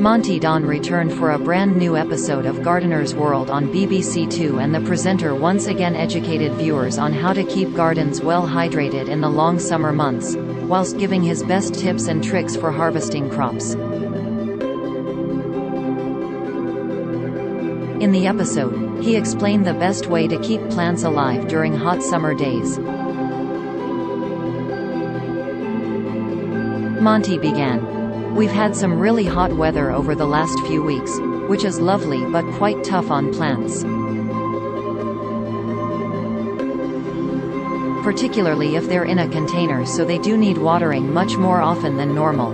Monty Don returned for a brand new episode of Gardener's World on BBC Two, and the presenter once again educated viewers on how to keep gardens well hydrated in the long summer months, whilst giving his best tips and tricks for harvesting crops. In the episode, he explained the best way to keep plants alive during hot summer days. Monty began. "We've had some really hot weather over the last few weeks, which is lovely but quite tough on plants. Particularly if they're in a container, so they do need watering much more often than normal.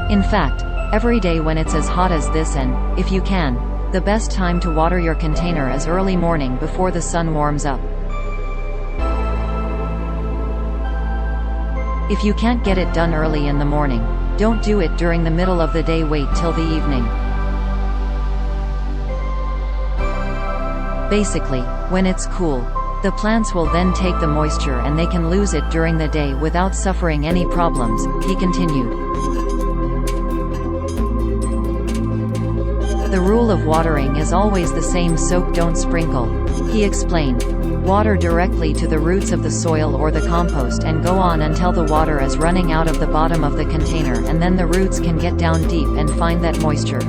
In fact, every day when it's as hot as this, and, if you can, the best time to water your container is early morning before the sun warms up. If you can't get it done early in the morning, don't do it during the middle of the day, wait till the evening. Basically, when it's cool, the plants will then take the moisture and they can lose it during the day without suffering any problems," he continued. "The rule of watering is always the same: soak, don't sprinkle," he explained. "Water directly to the roots of the soil or the compost and go on until the water is running out of the bottom of the container, and then the roots can get down deep and find that moisture.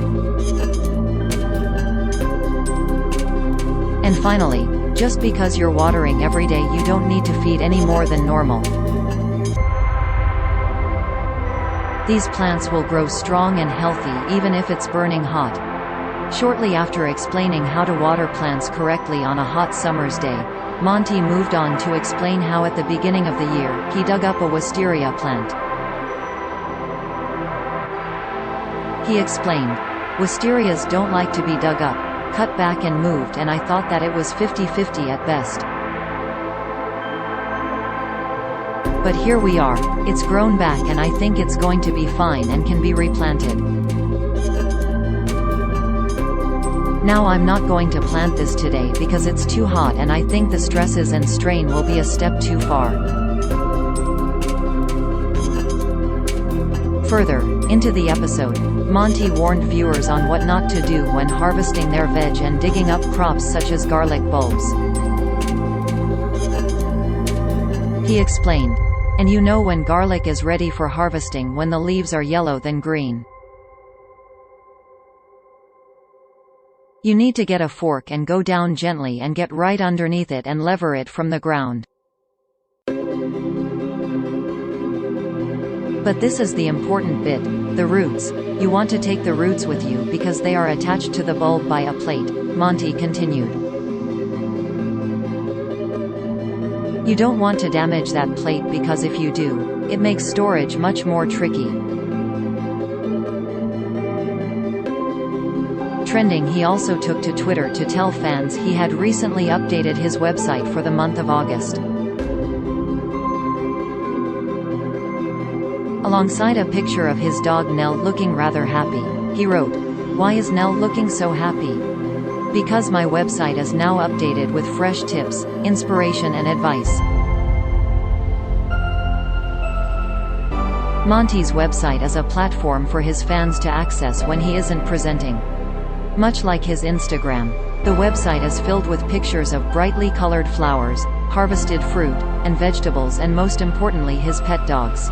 And finally, just because you're watering every day, you don't need to feed any more than normal. These plants will grow strong and healthy even if it's burning hot." Shortly after explaining how to water plants correctly on a hot summer's day, Monty moved on to explain how at the beginning of the year, he dug up a wisteria plant. He explained, "Wisterias don't like to be dug up, cut back and moved, and I thought that it was 50-50 at best. But here we are, it's grown back and I think it's going to be fine and can be replanted. Now I'm not going to plant this today because it's too hot, and I think the stresses and strain will be a step too far." Further, into the episode, Monty warned viewers on what not to do when harvesting their veg and digging up crops such as garlic bulbs. He explained, "And you know when garlic is ready for harvesting when the leaves are yellow than green. You need to get a fork and go down gently and get right underneath it and lever it from the ground. But this is the important bit, the roots. You want to take the roots with you because they are attached to the bulb by a plate," Monty continued. "You don't want to damage that plate because if you do, it makes storage much more tricky." Trending, he also took to Twitter to tell fans he had recently updated his website for the month of August. Alongside a picture of his dog Nell looking rather happy, he wrote, "Why is Nell looking so happy? Because my website is now updated with fresh tips, inspiration and advice." Monty's website is a platform for his fans to access when he isn't presenting. Much like his Instagram, the website is filled with pictures of brightly colored flowers, harvested fruit, and vegetables, and most importantly his pet dogs.